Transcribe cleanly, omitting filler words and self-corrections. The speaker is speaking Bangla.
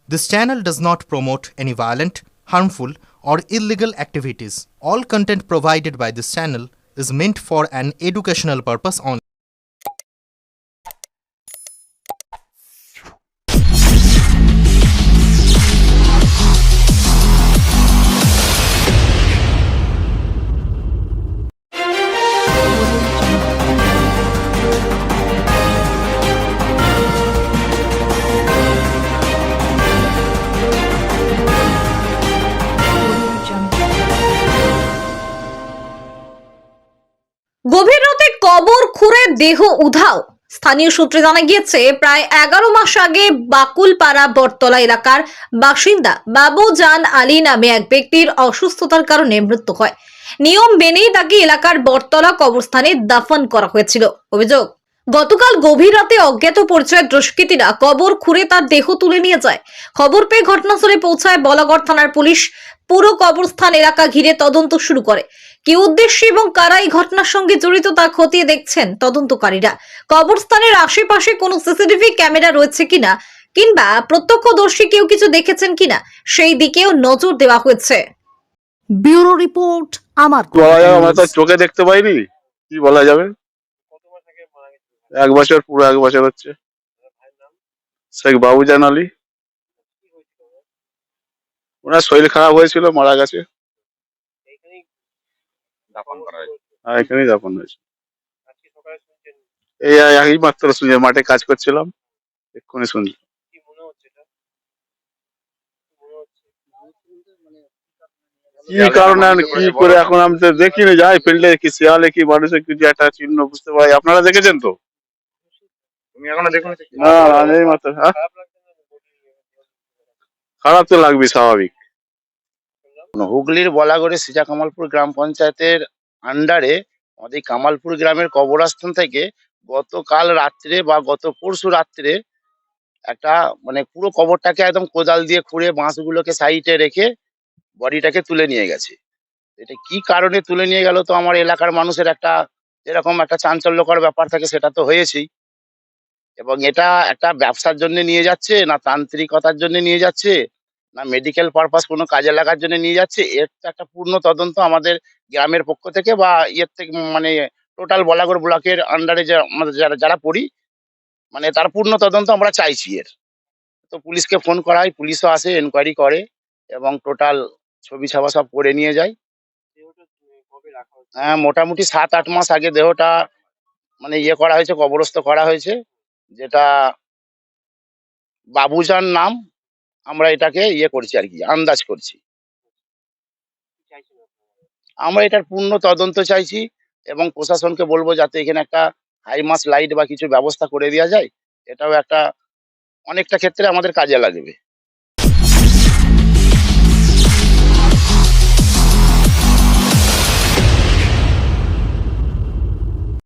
This channel does not promote any violent, harmful, or illegal activities. All content provided by this channel is meant for an educational purpose only. গভীর রাতে কবর খুঁড়ে দেহ উধাও। স্থানীয় সূত্রে জানা গিয়েছে প্রায় 11 মাস আগে বাকুলপাড়া বটতলা এলাকার বাসিন্দা বাবুজান আলী নামে এক ব্যক্তির অসুস্থতার কারণে মৃত্যু হয়। নিয়ম মেনেই তাকে এলাকার বটতলা কবরস্থানে দাফন করা হয়েছিল। অভিযোগ, গতকাল গভীর রাতে অজ্ঞাত পরিচয়ের দুষ্কৃতীরা কবর খুঁড়ে তার দেহ তুলে নিয়ে যায়। খবর পেয়ে ঘটনাস্থলে পৌঁছায় বলাগড় থানার পুলিশ। পুরো কবরস্থান এলাকা ঘিরে তদন্ত শুরু করে। কি উদ্দেশ্যে এবং কারা এই ঘটনার সঙ্গে জড়িত তা খতিয়ে দেখছেন তদন্তকারীরা। কবরস্থানের আশেপাশে কোনো সিসিটিভি ক্যামেরা রয়েছে কিনা কিংবা প্রত্যক্ষদর্শী কেউ কিছু দেখেছেন কিনা সেই দিকেও নজর দেওয়া হয়েছে। ব্যুরো রিপোর্ট আমার বলা যাবে, আমরা তো চোখে দেখতে পাইনি, কি বলা যাবে। 1 বছর, পুরো 1 বছর হচ্ছে। শেখ বাবুজান আলী, ওনার শরীর খারাপ হয়েছিল, মারা গেছে। হ্যাঁ, এখানেই দাফন হয়েছে। এই মাত্র শুনছি, মাঠে কাজ করছিলাম, এক্ষুনি শুনছি। কি কারণে আর কি করে এখন আমি তো দেখিনি, যাই ফিল্ডে কি শিয়ালে কি মানুষের কিছু একটা চিহ্ন বুঝতে পারি। আপনারা দেখেছেন তো? তুমি এখনো দেখো না, এই মাত্র। হ্যাঁ, খারাপ তো লাগবে, স্বাভাবিক। হুগলির বলাগড়ে সিজা কামালপুর গ্রাম পঞ্চায়েতের আন্ডারে আমাদের কামালপুর গ্রামের কবরস্থান থেকে গতকাল রাত্রে বা গত পরশু রাত্রে একটা পুরো কবরটাকে একদম কোদাল দিয়ে খুঁড়ে বাঁশগুলোকে সাইডে রেখে বডিটাকে তুলে নিয়ে গেছে। এটা কি কারণে তুলে নিয়ে গেল, তো আমার এলাকার মানুষের একটা এরকম একটা চাঞ্চল্যকর ব্যাপার থাকে, সেটা তো হয়েছেই। এবং এটা একটা ব্যবসার জন্য নিয়ে যাচ্ছে, না তান্ত্রিকতার জন্য নিয়ে যাচ্ছে, না মেডিকেল পারপাস কোনো কাজে লাগার জন্য নিয়ে যাচ্ছে, এর তো একটা পূর্ণ তদন্ত আমাদের গ্রামের পক্ষ থেকে বা ইয়ের থেকে টোটাল বলাগড় ব্লকের আন্ডারে যে আমাদের যারা যারা পড়ি, তার পূর্ণ তদন্ত আমরা চাইছি এর। তো পুলিশকে ফোন করা হয়, পুলিশও আসে, এনকোয়ারি করে এবং টোটাল ছবি ছাপা সব করে নিয়ে যায়। হ্যাঁ, মোটামুটি 7-8 মাস আগে দেহটা করা হয়েছে, কবরস্থ করা হয়েছে, যেটা বাবুজান নাম। আমরা এটাকে করছি আর কি, আন্দাজ করছি। আমরা এটার পূর্ণ তদন্ত চাইছি এবং প্রশাসনকে বলবো যাতে এখানে একটা হাইমাস লাইট বা কিছু ব্যবস্থা করে দেওয়া যায়। এটাও একটা অনেকটা ক্ষেত্রে আমাদের কাজে লাগবে।